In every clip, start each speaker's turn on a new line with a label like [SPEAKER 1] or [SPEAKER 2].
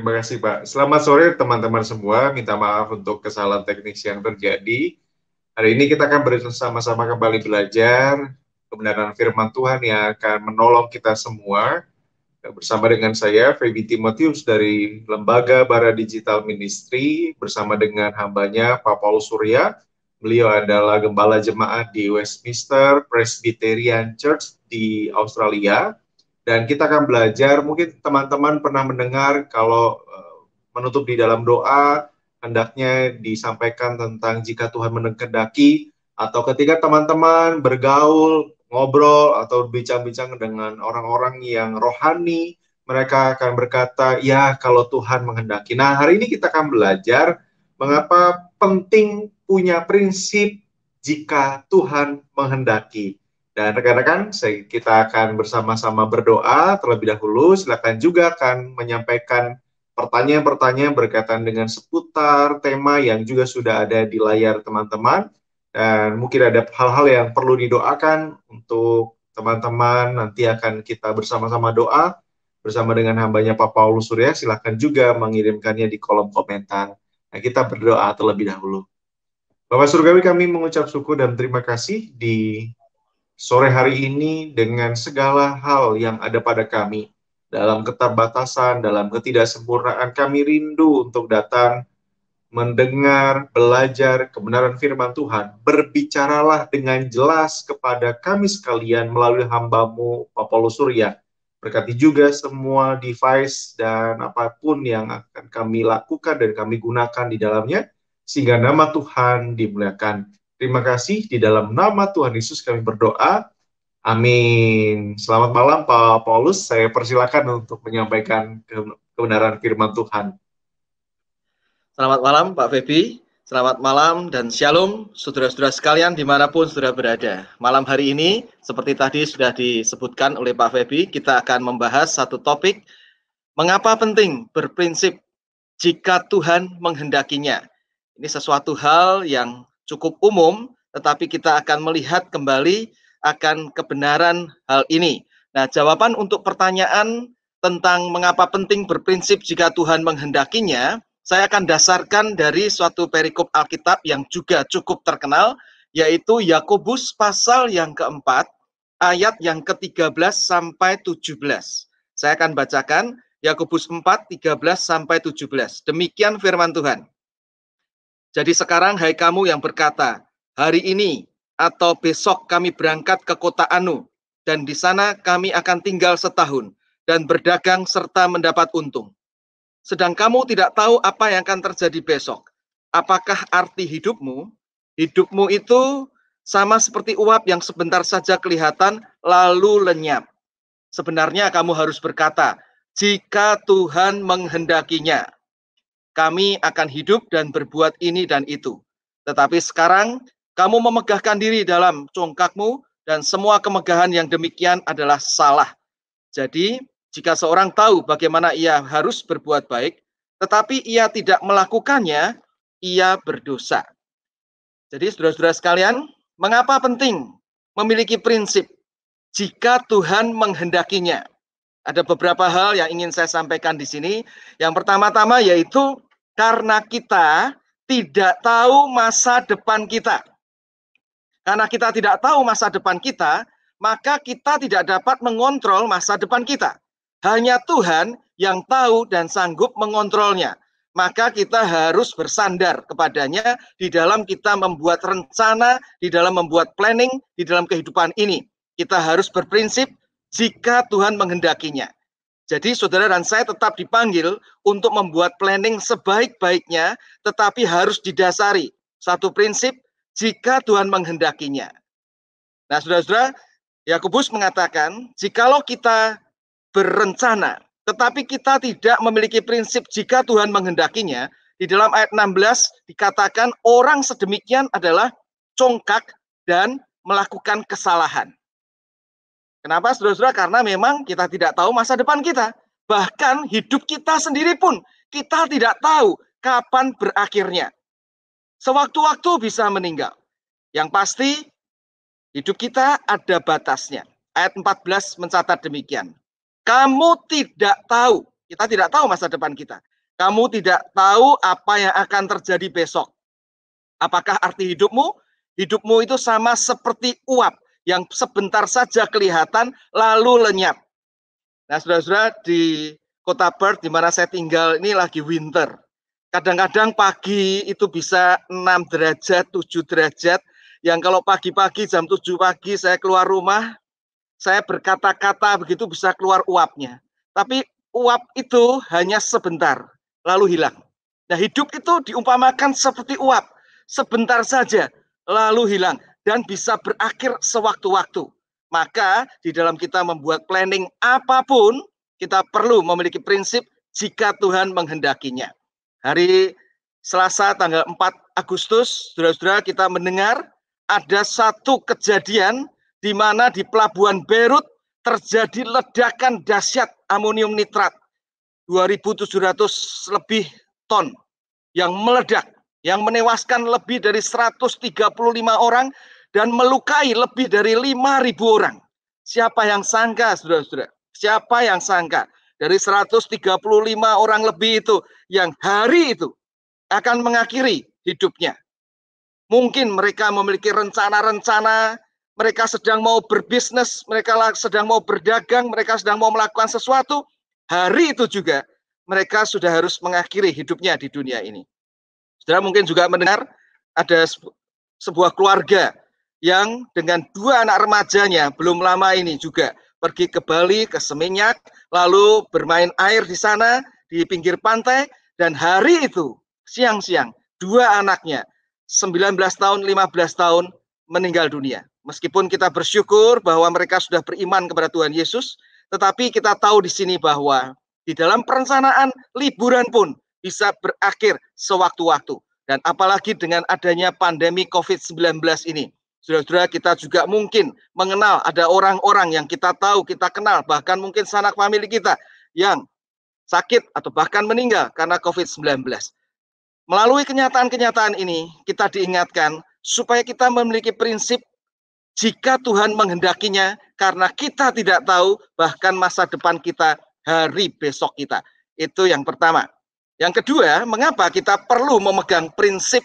[SPEAKER 1] Terima kasih, Pak. Selamat sore, teman-teman semua. Minta maaf untuk kesalahan teknis yang terjadi. Hari ini kita akan bersama-sama kembali belajar kebenaran firman Tuhan yang akan menolong kita semua. Bersama dengan saya, Feby Timotius dari Lembaga Bara Digital Ministry, bersama dengan hambanya Pak Paulus Surya. Beliau adalah gembala jemaat di Westminster Presbyterian Church di Australia. Dan kita akan belajar, mungkin teman-teman pernah mendengar kalau menutup di dalam doa, hendaknya disampaikan tentang jika Tuhan mengendaki, atau ketika teman-teman bergaul, ngobrol, atau bincang-bincang dengan orang-orang yang rohani, mereka akan berkata, ya kalau Tuhan menghendaki. Nah, hari ini kita akan belajar mengapa penting punya prinsip jika Tuhan menghendaki. Dan rekan-rekan, kita akan bersama-sama berdoa terlebih dahulu. Silakan juga akan menyampaikan pertanyaan-pertanyaan berkaitan dengan seputar tema yang juga sudah ada di layar teman-teman. Dan mungkin ada hal-hal yang perlu didoakan untuk teman-teman. Nanti akan kita bersama-sama doa bersama dengan hambanya Pak Paulus Surya. Silakan juga mengirimkannya di kolom komentar. Nah, kita berdoa terlebih dahulu. Bapak Surgawi, kami mengucap syukur dan terima kasih di sore hari ini dengan segala hal yang ada pada kami. Dalam keterbatasan, dalam ketidaksempurnaan, kami rindu untuk datang, mendengar, belajar kebenaran firman Tuhan. Berbicaralah dengan jelas kepada kami sekalian melalui hamba-Mu, Pak Paulus Surya. Berkati juga semua device dan apapun yang akan kami lakukan dan kami gunakan di dalamnya, sehingga nama Tuhan dimuliakan. Terima kasih, di dalam nama Tuhan Yesus kami berdoa. Amin. Selamat malam Pak Paulus, saya persilakan untuk menyampaikan kebenaran firman Tuhan.
[SPEAKER 2] Selamat malam Pak Feby, selamat malam dan shalom saudara-saudara sekalian dimanapun saudara berada. Malam hari ini, seperti tadi sudah disebutkan oleh Pak Feby, kita akan membahas satu topik, mengapa penting berprinsip jika Tuhan menghendakinya. Ini sesuatu hal yang cukup umum, tetapi kita akan melihat kembali akan kebenaran hal ini. Nah, jawaban untuk pertanyaan tentang mengapa penting berprinsip jika Tuhan menghendakinya, saya akan dasarkan dari suatu perikop Alkitab yang juga cukup terkenal, yaitu Yakobus pasal yang keempat, ayat yang ke-13 sampai 17. Saya akan bacakan Yakobus 4, 13 sampai 17. Demikian firman Tuhan. Jadi sekarang hai kamu yang berkata, hari ini atau besok kami berangkat ke kota Anu, dan di sana kami akan tinggal setahun, dan berdagang serta mendapat untung. Sedang kamu tidak tahu apa yang akan terjadi besok. Apakah arti hidupmu? Hidupmu itu sama seperti uap yang sebentar saja kelihatan lalu lenyap. Sebenarnya kamu harus berkata, jika Tuhan menghendakinya, kami akan hidup dan berbuat ini dan itu. Tetapi sekarang kamu memegahkan diri dalam congkakmu dan semua kemegahan yang demikian adalah salah. Jadi jika seorang tahu bagaimana ia harus berbuat baik, tetapi ia tidak melakukannya, ia berdosa. Jadi saudara-saudara sekalian, mengapa penting memiliki prinsip jika Tuhan menghendakinya? Ada beberapa hal yang ingin saya sampaikan di sini. Yang pertama-tama yaitu karena kita tidak tahu masa depan kita. Karena kita tidak tahu masa depan kita, maka kita tidak dapat mengontrol masa depan kita. Hanya Tuhan yang tahu dan sanggup mengontrolnya. Maka kita harus bersandar kepadanya di dalam kita membuat rencana, di dalam membuat planning, di dalam kehidupan ini. Kita harus berprinsip jika Tuhan menghendakinya. Jadi saudara dan saya tetap dipanggil untuk membuat planning sebaik-baiknya, tetapi harus didasari satu prinsip, jika Tuhan menghendakinya. Nah saudara-saudara, Yakobus mengatakan, jikalau kita berencana, tetapi kita tidak memiliki prinsip jika Tuhan menghendakinya, di dalam ayat 16 dikatakan orang sedemikian adalah congkak dan melakukan kesalahan. Kenapa saudara-saudara? Karena memang kita tidak tahu masa depan kita. Bahkan hidup kita sendiri pun kita tidak tahu kapan berakhirnya. Sewaktu-waktu bisa meninggal. Yang pasti hidup kita ada batasnya. Ayat 14 mencatat demikian. Kamu tidak tahu, kita tidak tahu masa depan kita. Kamu tidak tahu apa yang akan terjadi besok. Apakah arti hidupmu? Hidupmu itu sama seperti uap yang sebentar saja kelihatan lalu lenyap. Nah, saudara-saudara, di kota Perth di mana saya tinggal ini lagi winter. Kadang-kadang pagi itu bisa 6 derajat, 7 derajat. Yang kalau pagi-pagi jam 7 pagi saya keluar rumah, saya berkata-kata begitu bisa keluar uapnya. Tapi uap itu hanya sebentar, lalu hilang. Nah, hidup itu diumpamakan seperti uap. Sebentar saja, lalu hilang. Dan bisa berakhir sewaktu-waktu. Maka di dalam kita membuat planning apapun, kita perlu memiliki prinsip jika Tuhan menghendakinya. Hari Selasa tanggal 4 Agustus, saudara-saudara, kita mendengar ada satu kejadian di mana di pelabuhan Beirut terjadi ledakan dahsyat amonium nitrat 2.700 lebih ton yang meledak, yang menewaskan lebih dari 135 orang dan melukai lebih dari 5.000 orang. Siapa yang sangka, saudara-saudara? Siapa yang sangka dari 135 orang lebih itu yang hari itu akan mengakhiri hidupnya? Mungkin mereka memiliki rencana-rencana, mereka sedang mau berbisnis, mereka sedang mau berdagang, mereka sedang mau melakukan sesuatu. Hari itu juga mereka sudah harus mengakhiri hidupnya di dunia ini. Saudara mungkin juga mendengar ada sebuah keluarga yang dengan 2 anak remajanya belum lama ini juga pergi ke Bali, ke Seminyak, lalu bermain air di sana, di pinggir pantai, dan hari itu, siang-siang, 2 anaknya, 19 tahun, 15 tahun, meninggal dunia. Meskipun kita bersyukur bahwa mereka sudah beriman kepada Tuhan Yesus, tetapi kita tahu di sini bahwa di dalam perencanaan liburan pun bisa berakhir sewaktu-waktu. Dan apalagi dengan adanya pandemi COVID-19 ini. Saudara-saudara, kita juga mungkin mengenal ada orang-orang yang kita tahu, kita kenal, bahkan mungkin sanak famili kita yang sakit atau bahkan meninggal karena COVID-19. Melalui kenyataan-kenyataan ini, kita diingatkan supaya kita memiliki prinsip jika Tuhan menghendakinya, karena kita tidak tahu bahkan masa depan kita, hari besok kita. Itu yang pertama. Yang kedua, mengapa kita perlu memegang prinsip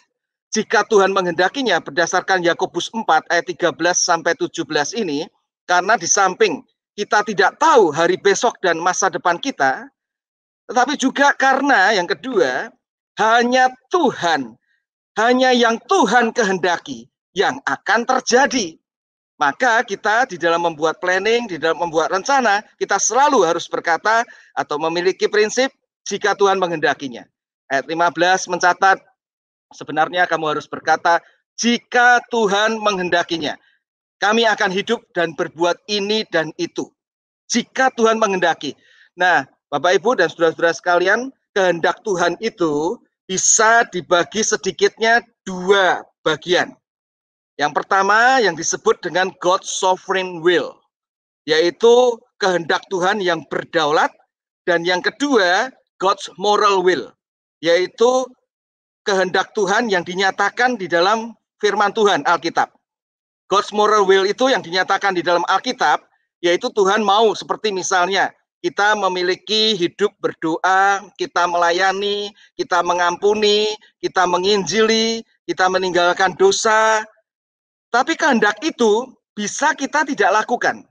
[SPEAKER 2] jika Tuhan menghendakinya berdasarkan Yakobus 4 ayat 13 sampai 17 ini? Karena di samping kita tidak tahu hari besok dan masa depan kita, tetapi juga karena yang kedua, hanya Tuhan, hanya yang Tuhan kehendaki yang akan terjadi. Maka kita di dalam membuat planning, di dalam membuat rencana, kita selalu harus berkata atau memiliki prinsip jika Tuhan menghendakinya. Ayat 15 mencatat, sebenarnya kamu harus berkata, jika Tuhan menghendakinya, kami akan hidup dan berbuat ini dan itu. Jika Tuhan menghendaki. Nah, Bapak Ibu dan saudara-saudara sekalian, kehendak Tuhan itu bisa dibagi sedikitnya 2 bagian. Yang pertama yang disebut dengan God's sovereign will, yaitu kehendak Tuhan yang berdaulat, dan yang kedua God's moral will, yaitu kehendak Tuhan yang dinyatakan di dalam firman Tuhan Alkitab. God's moral will itu yang dinyatakan di dalam Alkitab, yaitu Tuhan mau seperti misalnya kita memiliki hidup berdoa, kita melayani, kita mengampuni, kita menginjili, kita meninggalkan dosa. Tapi kehendak itu bisa kita tidak lakukan.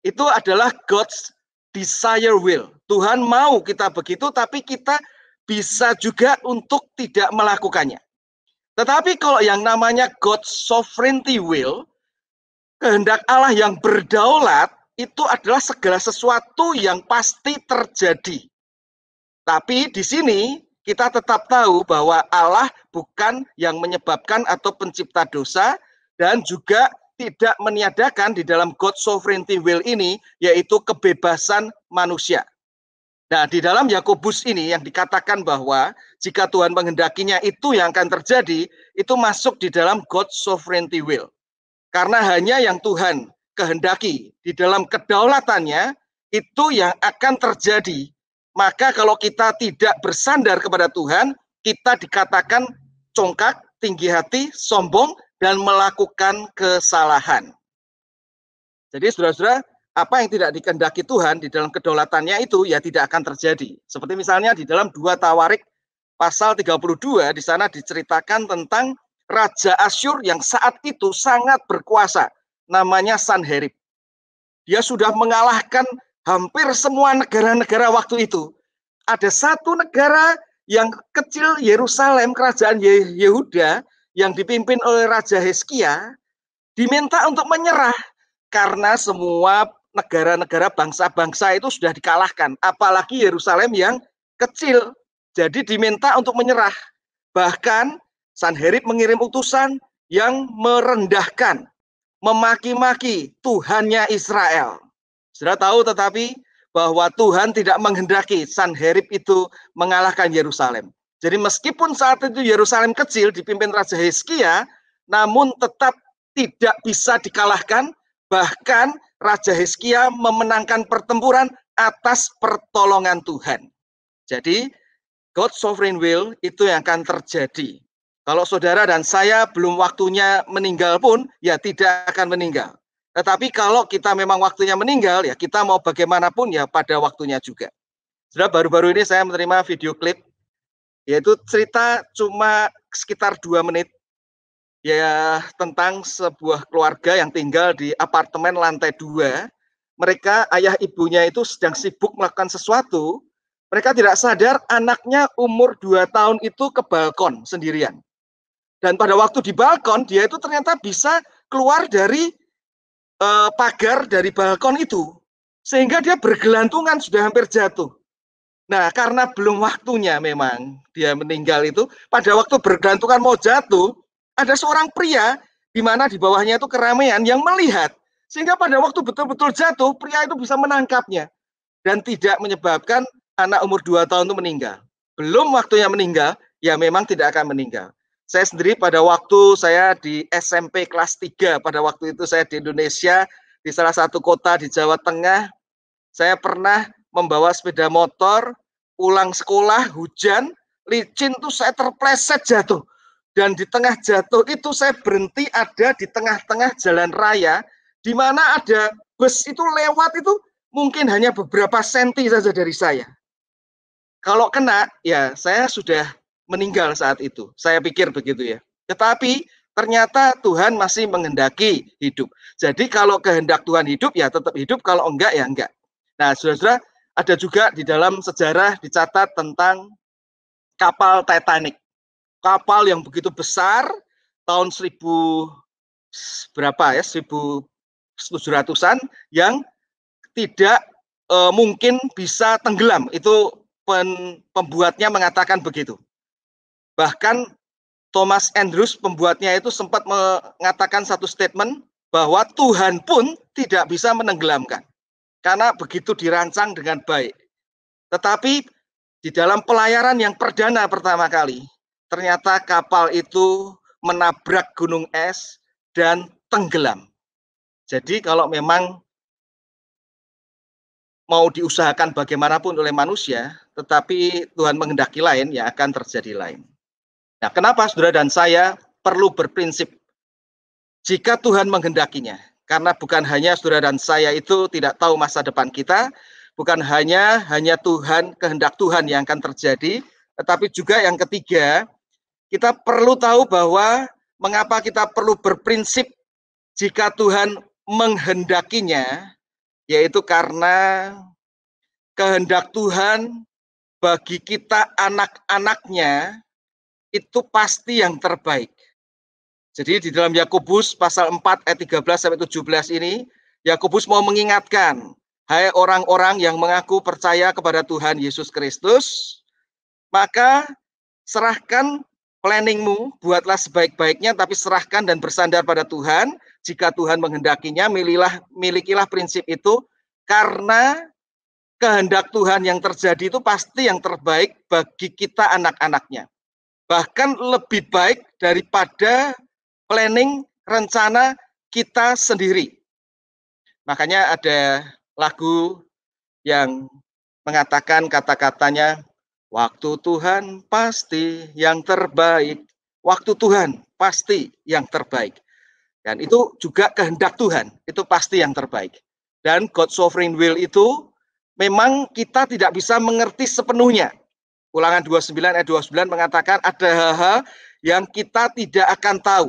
[SPEAKER 2] Itu adalah God's desire will. Tuhan mau kita begitu, tapi kita bisa juga untuk tidak melakukannya. Tetapi kalau yang namanya God's sovereignty will, kehendak Allah yang berdaulat, itu adalah segala sesuatu yang pasti terjadi. Tapi di sini kita tetap tahu bahwa Allah bukan yang menyebabkan atau pencipta dosa, dan juga tidak meniadakan di dalam God's sovereignty will ini, yaitu kebebasan manusia. Nah, di dalam Yakobus ini yang dikatakan bahwa jika Tuhan menghendakinya itu yang akan terjadi, itu masuk di dalam God's sovereignty will. Karena hanya yang Tuhan kehendaki di dalam kedaulatannya, itu yang akan terjadi. Maka kalau kita tidak bersandar kepada Tuhan, kita dikatakan congkak, tinggi hati, sombong, dan melakukan kesalahan. Jadi saudara-saudara, apa yang tidak dikehendaki Tuhan di dalam kedaulatannya itu ya tidak akan terjadi. Seperti misalnya di dalam 2 Tawarik pasal 32, di sana diceritakan tentang Raja Asyur yang saat itu sangat berkuasa, namanya Sanherib. Dia sudah mengalahkan hampir semua negara-negara waktu itu. Ada satu negara yang kecil, Yerusalem, kerajaan Yehuda, yang dipimpin oleh Raja Hizkia, diminta untuk menyerah karena semua negara-negara bangsa-bangsa itu sudah dikalahkan, apalagi Yerusalem yang kecil. Jadi diminta untuk menyerah. Bahkan Sanherib mengirim utusan yang merendahkan, memaki-maki Tuhannya Israel. Sudah tahu tetapi bahwa Tuhan tidak menghendaki Sanherib itu mengalahkan Yerusalem. Jadi meskipun saat itu Yerusalem kecil dipimpin Raja Hizkia, namun tetap tidak bisa dikalahkan. Bahkan Raja Hizkia memenangkan pertempuran atas pertolongan Tuhan. Jadi God's sovereign will itu yang akan terjadi. Kalau saudara dan saya belum waktunya meninggal pun, ya tidak akan meninggal. Tetapi kalau kita memang waktunya meninggal, ya kita mau bagaimanapun ya pada waktunya juga. Sudah baru-baru ini saya menerima video klip, yaitu cerita cuma sekitar 2 menit, ya tentang sebuah keluarga yang tinggal di apartemen lantai 2. Mereka, ayah ibunya itu sedang sibuk melakukan sesuatu, mereka tidak sadar anaknya umur 2 tahun itu ke balkon sendirian. Dan pada waktu di balkon, dia itu ternyata bisa keluar dari pagar dari balkon itu. Sehingga dia bergelantungan, sudah hampir jatuh. Nah, karena belum waktunya memang dia meninggal itu, pada waktu bergelantungan mau jatuh, ada seorang pria, di mana di bawahnya itu keramaian yang melihat. Sehingga pada waktu betul-betul jatuh, pria itu bisa menangkapnya. Dan tidak menyebabkan anak umur 2 tahun itu meninggal. Belum waktunya meninggal, ya memang tidak akan meninggal. Saya sendiri pada waktu saya di SMP kelas 3, pada waktu itu saya di Indonesia, di salah satu kota di Jawa Tengah, saya pernah membawa sepeda motor, pulang sekolah, hujan, licin tuh saya terpleset jatuh. Dan di tengah jatuh itu saya berhenti ada di tengah-tengah jalan raya, di mana ada bus itu lewat itu mungkin hanya beberapa senti saja dari saya. Kalau kena, ya saya sudah meninggal saat itu. Saya pikir begitu ya. Tetapi ternyata Tuhan masih menghendaki hidup. Jadi kalau kehendak Tuhan hidup, ya tetap hidup. Kalau enggak, ya enggak. Nah, saudara-saudara, ada juga di dalam sejarah dicatat tentang kapal Titanic. Kapal yang begitu besar, tahun 1700-an, yang tidak mungkin bisa tenggelam. Itu pembuatnya mengatakan begitu. Bahkan Thomas Andrews pembuatnya itu sempat mengatakan satu statement bahwa Tuhan pun tidak bisa menenggelamkan karena begitu dirancang dengan baik. Tetapi di dalam pelayaran yang perdana pertama kali, ternyata kapal itu menabrak gunung es dan tenggelam. Jadi kalau memang mau diusahakan bagaimanapun oleh manusia, tetapi Tuhan menghendaki lain, ya akan terjadi lain. Nah, kenapa saudara dan saya perlu berprinsip jika Tuhan menghendakinya? Karena bukan hanya saudara dan saya itu tidak tahu masa depan kita, bukan hanya Tuhan, kehendak Tuhan yang akan terjadi, tetapi juga yang ketiga, kita perlu tahu bahwa mengapa kita perlu berprinsip jika Tuhan menghendakinya, yaitu karena kehendak Tuhan bagi kita anak-anaknya itu pasti yang terbaik. Jadi di dalam Yakobus pasal 4 ayat 13 sampai 17 ini, Yakobus mau mengingatkan, hai orang-orang yang mengaku percaya kepada Tuhan Yesus Kristus, maka serahkan planningmu, buatlah sebaik-baiknya, tapi serahkan dan bersandar pada Tuhan. Jika Tuhan menghendakinya, milikilah prinsip itu, karena kehendak Tuhan yang terjadi itu pasti yang terbaik bagi kita anak-anaknya. Bahkan lebih baik daripada planning, rencana kita sendiri. Makanya ada lagu yang mengatakan kata-katanya, waktu Tuhan pasti yang terbaik. Waktu Tuhan pasti yang terbaik. Dan itu juga kehendak Tuhan, itu pasti yang terbaik. Dan God's sovereign will itu memang kita tidak bisa mengerti sepenuhnya. Ulangan 29 ayat 29 mengatakan ada hal-hal yang kita tidak akan tahu.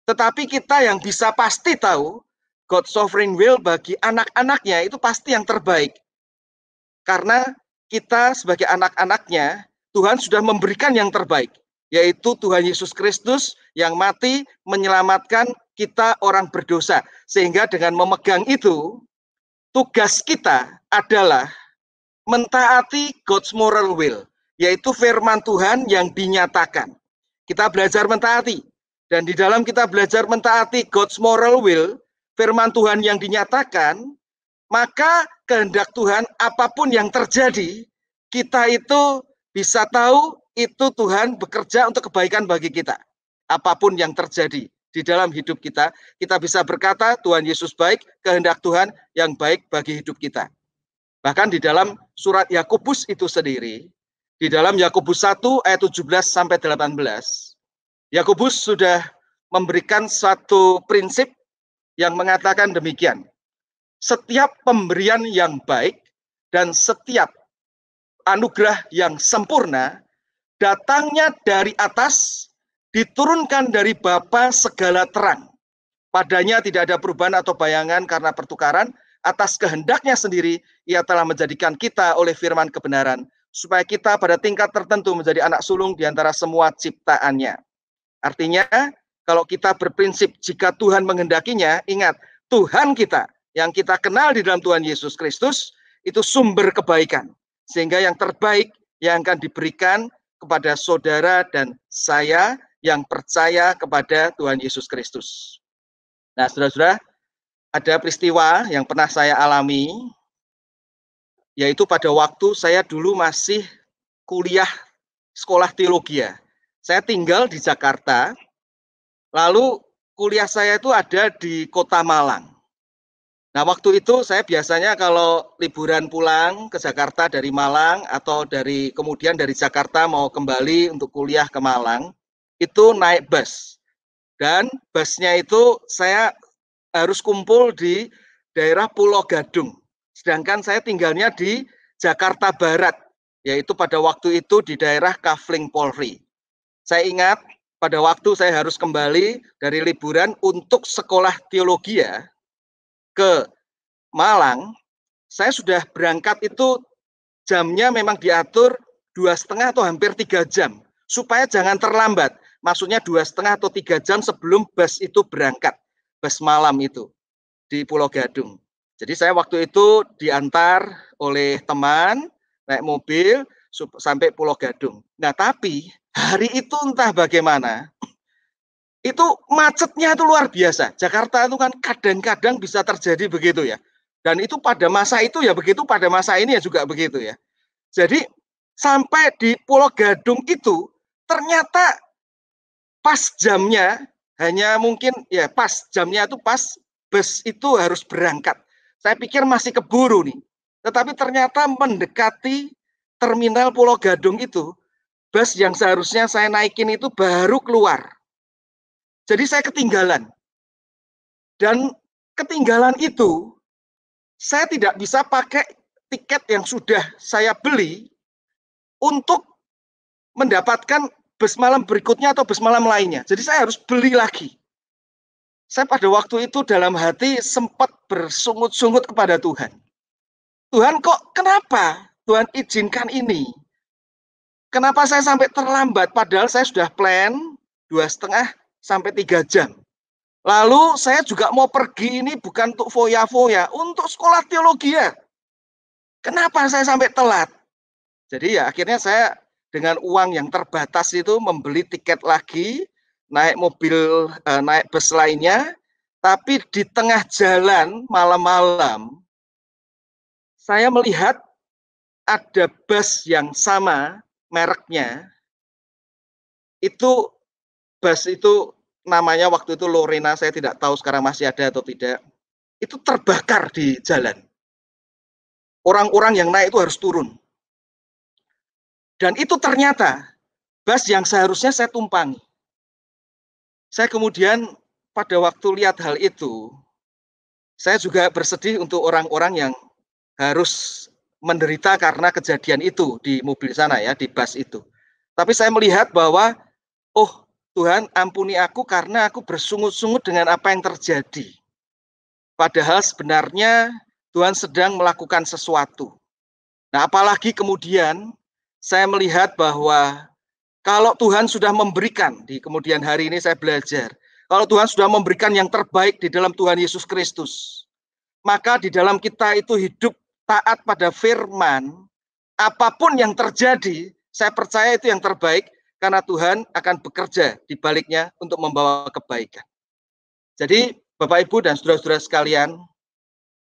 [SPEAKER 2] Tetapi kita yang bisa pasti tahu, God's sovereign will bagi anak-anaknya itu pasti yang terbaik. Karena kita sebagai anak-anaknya, Tuhan sudah memberikan yang terbaik, yaitu Tuhan Yesus Kristus yang mati menyelamatkan kita orang berdosa. Sehingga dengan memegang itu, tugas kita adalah mentaati God's moral will, yaitu firman Tuhan yang dinyatakan. Kita belajar mentaati, dan di dalam kita belajar mentaati God's moral will, firman Tuhan yang dinyatakan, maka kehendak Tuhan apapun yang terjadi, kita itu bisa tahu itu Tuhan bekerja untuk kebaikan bagi kita. Apapun yang terjadi di dalam hidup kita, kita bisa berkata Tuhan Yesus baik, kehendak Tuhan yang baik bagi hidup kita. Bahkan di dalam surat Yakobus itu sendiri, di dalam Yakobus 1 ayat 17 sampai 18, Yakobus sudah memberikan satu prinsip yang mengatakan demikian. Setiap pemberian yang baik dan setiap anugerah yang sempurna datangnya dari atas, diturunkan dari Bapa segala terang. Padanya tidak ada perubahan atau bayangan karena pertukaran. Atas kehendaknya sendiri, ia telah menjadikan kita oleh firman kebenaran, supaya kita pada tingkat tertentu menjadi anak sulung di antara semua ciptaannya. Artinya, kalau kita berprinsip jika Tuhan menghendakinya, ingat, Tuhan kita yang kita kenal di dalam Tuhan Yesus Kristus, itu sumber kebaikan. Sehingga yang terbaik yang akan diberikan kepada saudara dan saya yang percaya kepada Tuhan Yesus Kristus. Nah, saudara-saudara, ada peristiwa yang pernah saya alami, yaitu pada waktu saya dulu masih kuliah sekolah teologi. Saya tinggal di Jakarta, lalu kuliah saya itu ada di Kota Malang. Nah, waktu itu saya biasanya kalau liburan pulang ke Jakarta dari Malang atau kemudian dari Jakarta mau kembali untuk kuliah ke Malang, itu naik bus. Dan busnya itu saya harus kumpul di daerah Pulau Gadung. Sedangkan saya tinggalnya di Jakarta Barat, yaitu pada waktu itu di daerah Kafling Polri. Saya ingat pada waktu saya harus kembali dari liburan untuk sekolah teologi ke Malang, saya sudah berangkat itu jamnya memang diatur 2,5 atau hampir 3 jam, supaya jangan terlambat. Maksudnya 2,5 atau 3 jam sebelum bus itu berangkat, bus malam itu di Pulau Gadung. Jadi saya waktu itu diantar oleh teman, naik mobil sampai Pulau Gadung. Nah, tapi hari itu entah bagaimana, itu macetnya itu luar biasa. Jakarta itu kan kadang-kadang bisa terjadi begitu ya. Dan itu pada masa itu ya begitu, pada masa ini ya juga begitu ya. Jadi sampai di Pulau Gadung itu ternyata pas jamnya, hanya mungkin ya pas jamnya itu pas bus itu harus berangkat. Saya pikir masih keburu nih. Tetapi ternyata mendekati terminal Pulau Gadung itu, bus yang seharusnya saya naikin itu baru keluar. Jadi saya ketinggalan. Dan ketinggalan itu, saya tidak bisa pakai tiket yang sudah saya beli untuk mendapatkan bus malam berikutnya atau bus malam lainnya. Jadi saya harus beli lagi. Saya pada waktu itu dalam hati sempat bersungut-sungut kepada Tuhan. Tuhan kok kenapa Tuhan izinkan ini? Kenapa saya sampai terlambat? Padahal saya sudah plan 2,5 sampai 3 jam. Lalu saya juga mau pergi ini bukan untuk foya-foya, untuk sekolah teologi ya. Kenapa saya sampai telat? Jadi ya akhirnya saya dengan uang yang terbatas itu membeli tiket lagi, naik mobil, naik bus lainnya, tapi di tengah jalan malam-malam, saya melihat ada bus yang sama mereknya, itu bus itu namanya waktu itu Lorena, saya tidak tahu sekarang masih ada atau tidak, itu terbakar di jalan. Orang-orang yang naik itu harus turun. Dan itu ternyata bus yang seharusnya saya tumpangi. Saya kemudian pada waktu lihat hal itu, saya juga bersedih untuk orang-orang yang harus menderita karena kejadian itu di mobil sana ya, di bus itu. Tapi saya melihat bahwa, oh Tuhan ampuni aku karena aku bersungut-sungut dengan apa yang terjadi. Padahal sebenarnya Tuhan sedang melakukan sesuatu. Nah, apalagi kemudian saya melihat bahwa kalau Tuhan sudah memberikan, di kemudian hari ini saya belajar, kalau Tuhan sudah memberikan yang terbaik di dalam Tuhan Yesus Kristus, maka di dalam kita itu hidup taat pada firman, apapun yang terjadi, saya percaya itu yang terbaik, karena Tuhan akan bekerja di baliknya untuk membawa kebaikan. Jadi, Bapak Ibu dan saudara-saudara sekalian,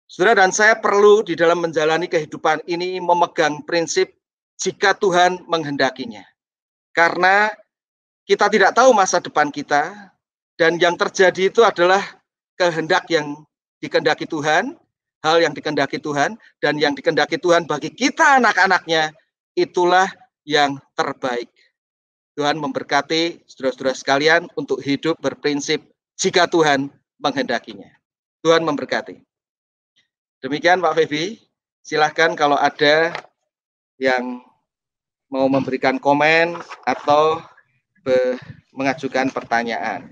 [SPEAKER 2] saudara dan saya perlu di dalam menjalani kehidupan ini memegang prinsip jika Tuhan menghendakinya. Karena kita tidak tahu masa depan kita, dan yang terjadi itu adalah kehendak yang dikehendaki Tuhan, hal yang dikehendaki Tuhan, dan yang dikehendaki Tuhan bagi kita anak-anaknya, itulah yang terbaik. Tuhan memberkati saudara-saudara sekalian untuk hidup berprinsip jika Tuhan menghendakinya. Tuhan memberkati. Demikian Pak Febi, silahkan kalau ada yang mau memberikan komen atau mengajukan pertanyaan.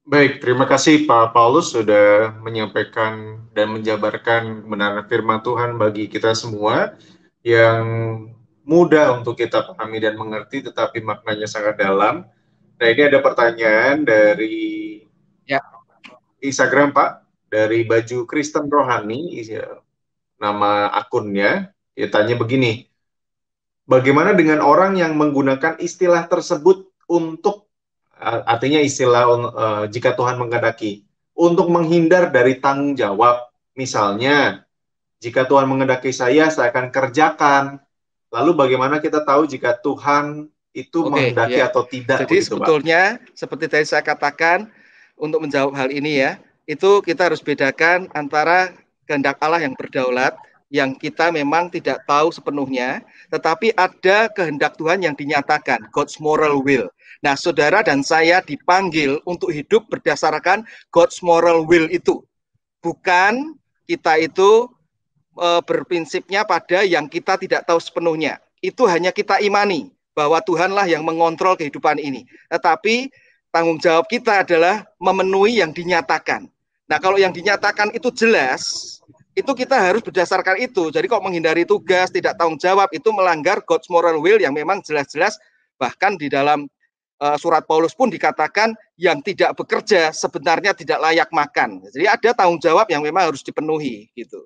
[SPEAKER 1] Baik, terima kasih Pak Paulus sudah menyampaikan dan menjabarkan kebenaran firman Tuhan bagi kita semua yang mudah untuk kita pahami dan mengerti, tetapi maknanya sangat dalam. Nah, ini ada pertanyaan dari Instagram Pak, dari Baju Kristen Rohani, nama akunnya, dia tanya begini, bagaimana dengan orang yang menggunakan istilah tersebut untuk, artinya istilah jika Tuhan menghendaki, untuk menghindar dari tanggung jawab, misalnya, jika Tuhan menghendaki saya akan kerjakan, lalu bagaimana kita tahu jika Tuhan itu menghendaki atau tidak?
[SPEAKER 2] Jadi begitu, sebetulnya, Pak, seperti tadi saya katakan, untuk menjawab hal ini ya, itu kita harus bedakan antara kehendak Allah yang berdaulat, yang kita memang tidak tahu sepenuhnya, tetapi ada kehendak Tuhan yang dinyatakan, God's moral will. Nah, saudara dan saya dipanggil untuk hidup berdasarkan God's moral will itu. Bukan kita itu berprinsipnya pada yang kita tidak tahu sepenuhnya. Itu hanya kita imani bahwa Tuhanlah yang mengontrol kehidupan ini. Tetapi tanggung jawab kita adalah memenuhi yang dinyatakan. Nah, kalau yang dinyatakan itu jelas, itu kita harus berdasarkan itu. Jadi kok menghindari tugas, tidak tanggung jawab, itu melanggar God's moral will yang memang jelas-jelas, bahkan di dalam surat Paulus pun dikatakan yang tidak bekerja sebenarnya tidak layak makan. Jadi ada tanggung jawab yang memang harus dipenuhi gitu.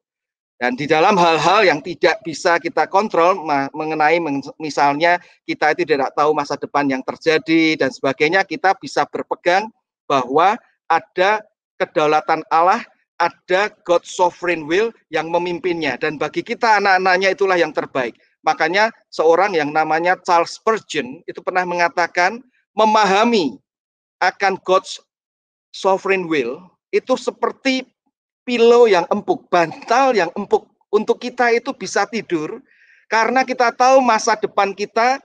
[SPEAKER 2] Dan di dalam hal-hal yang tidak bisa kita kontrol, mengenai misalnya kita itu tidak tahu masa depan yang terjadi dan sebagainya, kita bisa berpegang bahwa ada kedaulatan Allah, ada God's sovereign will yang memimpinnya. Dan bagi kita anak-anaknya itulah yang terbaik. Makanya seorang yang namanya Charles Spurgeon itu pernah mengatakan, memahami akan God's sovereign will itu seperti pillow yang empuk, bantal yang empuk. Untuk kita itu bisa tidur, karena kita tahu masa depan kita,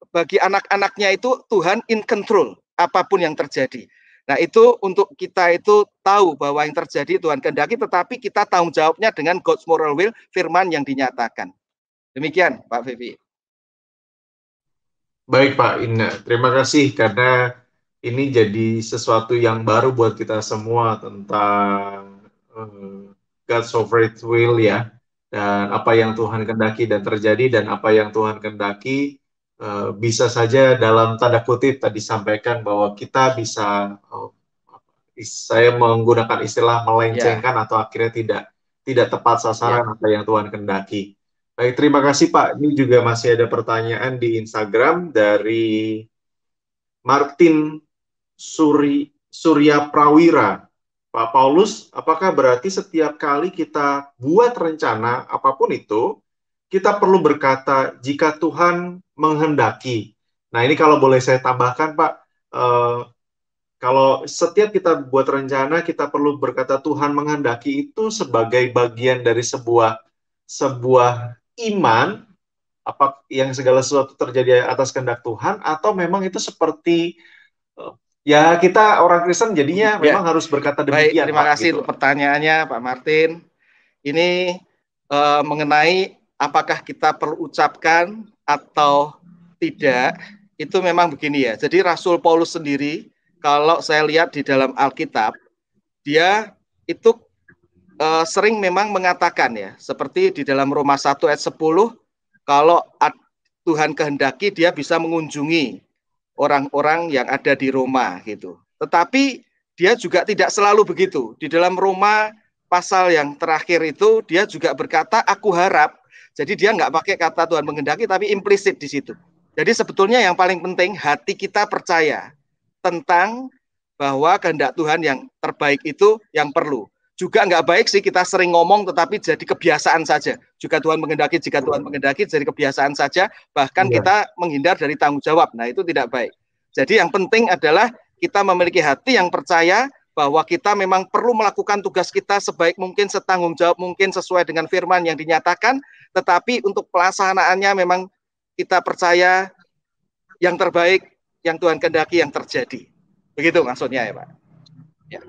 [SPEAKER 2] bagi anak-anaknya itu Tuhan in control, apapun yang terjadi. Nah, itu untuk kita itu tahu bahwa yang terjadi Tuhan kehendaki, tetapi kita tanggung jawabnya dengan God's moral will, firman yang dinyatakan. Demikian, Pak Febi.
[SPEAKER 1] Baik Pak Inna, terima kasih karena ini jadi sesuatu yang baru buat kita semua tentang God's sovereign will ya, dan apa yang Tuhan kehendaki dan terjadi, dan apa yang Tuhan kehendaki bisa saja dalam tanda kutip tadi sampaikan bahwa kita bisa, saya menggunakan istilah melencengkan atau akhirnya tidak tepat sasaran apa yang Tuhan kehendaki. Baik, terima kasih Pak. Ini juga masih ada pertanyaan di Instagram dari Martin Surya Prawira. Pak Paulus, apakah berarti setiap kali kita buat rencana apapun itu, kita perlu berkata jika Tuhan menghendaki? Nah, ini kalau boleh saya tambahkan Pak, kalau setiap kita buat rencana, kita perlu berkata Tuhan menghendaki, itu sebagai bagian dari sebuah iman, apa yang segala sesuatu terjadi atas kehendak Tuhan, atau memang itu seperti Ya, kita orang Kristen jadinya memang
[SPEAKER 2] Ya,
[SPEAKER 1] harus berkata
[SPEAKER 2] baik.
[SPEAKER 1] demikian,
[SPEAKER 2] Terima
[SPEAKER 1] Pak,
[SPEAKER 2] kasih
[SPEAKER 1] gitu.
[SPEAKER 2] untuk pertanyaannya, Pak Martin. Ini mengenai apakah kita perlu ucapkan atau tidak, itu memang begini ya. Jadi Rasul Paulus sendiri, kalau saya lihat di dalam Alkitab, dia itu sering memang mengatakan ya, seperti di dalam Roma 1 ayat 10, kalau Tuhan kehendaki dia bisa mengunjungi orang-orang yang ada di Roma gitu. Tetapi dia juga tidak selalu begitu. Di dalam Roma pasal yang terakhir itu dia juga berkata aku harap. Jadi dia nggak pakai kata Tuhan menghendaki tapi implisit di situ. Jadi sebetulnya yang paling penting hati kita percaya tentang bahwa kehendak Tuhan yang terbaik itu yang perlu. Juga nggak baik sih kita sering ngomong tetapi jadi kebiasaan saja. Jika Tuhan menghendaki, jika Tuhan menghendaki jadi kebiasaan saja, bahkan
[SPEAKER 1] Iya.
[SPEAKER 2] kita menghindar dari tanggung jawab. Nah, itu tidak baik. Jadi yang penting adalah kita memiliki hati yang percaya bahwa kita memang perlu melakukan tugas kita sebaik mungkin, setanggung jawab mungkin sesuai dengan firman yang dinyatakan, tetapi untuk pelaksanaannya memang kita percaya yang terbaik yang Tuhan kehendaki yang terjadi. Begitu maksudnya ya, Pak. Ya.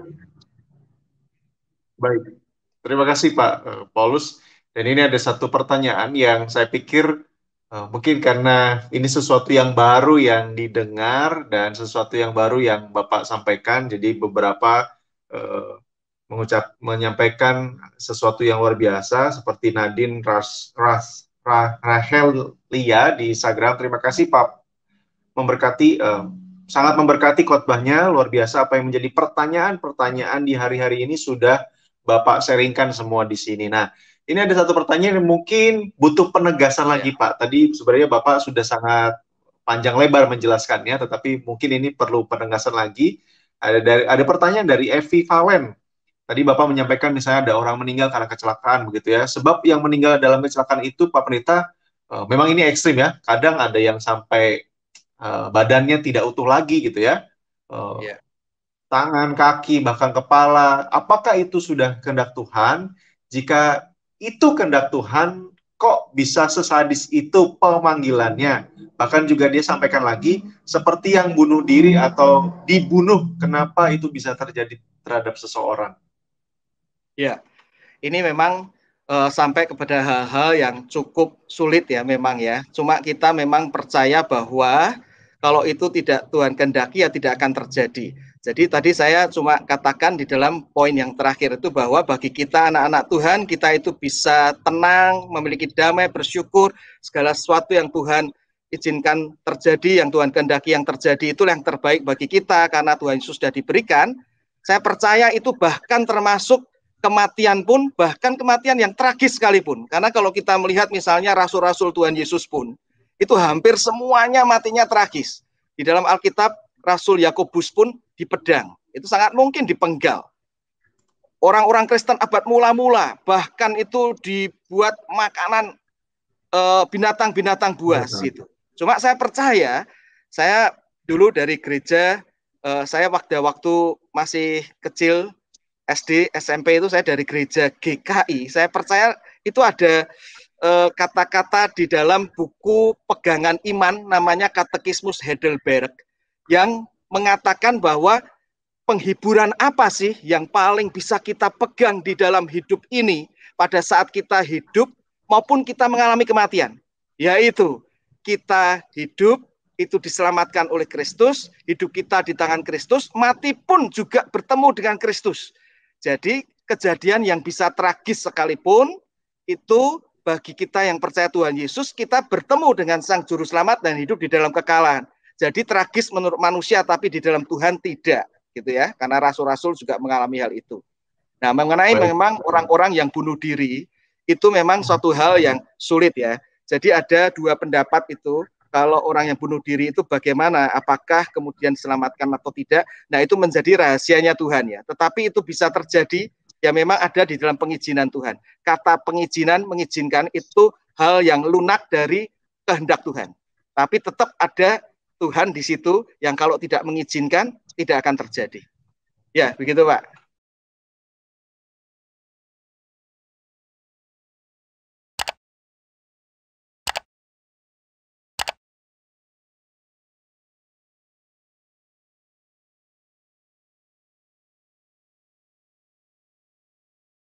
[SPEAKER 1] Baik. Terima kasih Pak Paulus. Dan ini ada satu pertanyaan yang saya pikir mungkin karena ini sesuatu yang baru yang didengar dan sesuatu yang baru yang Bapak sampaikan, jadi beberapa menyampaikan sesuatu yang luar biasa seperti Nadine Rahel Lia di Instagram. Terima kasih Pak, memberkati sangat memberkati khotbahnya, luar biasa apa yang menjadi pertanyaan-pertanyaan di hari-hari ini sudah Bapak sharingkan semua di sini. Nah, ini ada satu pertanyaan yang mungkin butuh penegasan lagi,
[SPEAKER 2] Ya.
[SPEAKER 1] Pak. Tadi sebenarnya Bapak sudah sangat panjang lebar menjelaskannya, tetapi mungkin ini perlu penegasan lagi. Ada pertanyaan dari Evi Valen. Tadi Bapak menyampaikan misalnya ada orang meninggal karena kecelakaan begitu ya. Sebab yang meninggal dalam kecelakaan itu Pak Pendeta memang ini ekstrim ya. Kadang ada yang sampai badannya tidak utuh lagi gitu ya.
[SPEAKER 2] Ya.
[SPEAKER 1] Tangan, kaki, bahkan kepala. Apakah itu sudah kehendak Tuhan? Jika itu kehendak Tuhan, kok bisa sesadis itu pemanggilannya? Bahkan juga dia sampaikan lagi, seperti yang bunuh diri atau dibunuh, kenapa itu bisa terjadi terhadap seseorang?
[SPEAKER 2] Ya. Ini memang sampai kepada hal-hal yang cukup sulit ya memang ya. Cuma kita memang percaya bahwa kalau itu tidak Tuhan kehendaki ya tidak akan terjadi. Jadi tadi saya cuma katakan di dalam poin yang terakhir itu bahwa bagi kita anak-anak Tuhan, kita itu bisa tenang, memiliki damai, bersyukur, segala sesuatu yang Tuhan izinkan terjadi, yang Tuhan kehendaki yang terjadi itu yang terbaik bagi kita karena Tuhan Yesus sudah diberikan. Saya percaya itu bahkan termasuk kematian pun, bahkan kematian yang tragis sekalipun. Karena kalau kita melihat misalnya rasul-rasul Tuhan Yesus pun, itu hampir semuanya matinya tragis. Di dalam Alkitab, Rasul Yakobus pun dipedang. Itu sangat mungkin dipenggal. Orang-orang Kristen abad mula-mula, bahkan itu dibuat makanan binatang-binatang buas. Gitu. Cuma saya percaya, saya dulu dari gereja, saya waktu masih kecil, SD, SMP itu saya dari gereja GKI. Saya percaya itu ada kata-kata di dalam buku pegangan iman namanya Katekismus Heidelberg yang mengatakan bahwa penghiburan apa sih yang paling bisa kita pegang di dalam hidup ini pada saat kita hidup maupun kita mengalami kematian. Yaitu kita hidup itu diselamatkan oleh Kristus, hidup kita di tangan Kristus, mati pun juga bertemu dengan Kristus. Jadi kejadian yang bisa tragis sekalipun itu bagi kita yang percaya Tuhan Yesus, kita bertemu dengan Sang Juru Selamat dan hidup di dalam kekalahan. Jadi tragis menurut manusia, tapi di dalam Tuhan tidak, gitu ya. Karena rasul-rasul juga mengalami hal itu. Nah, mengenai memang orang-orang yang bunuh diri, itu memang suatu hal yang sulit ya. Jadi ada dua pendapat itu. Kalau orang yang bunuh diri itu bagaimana, apakah kemudian diselamatkan atau tidak, nah itu menjadi rahasianya Tuhan ya. Tetapi itu bisa terjadi, ya memang ada di dalam pengizinan Tuhan. Kata pengizinan, mengizinkan itu hal yang lunak dari kehendak Tuhan. Tapi tetap ada Tuhan di situ yang kalau tidak mengizinkan, tidak akan terjadi. Ya, begitu Pak.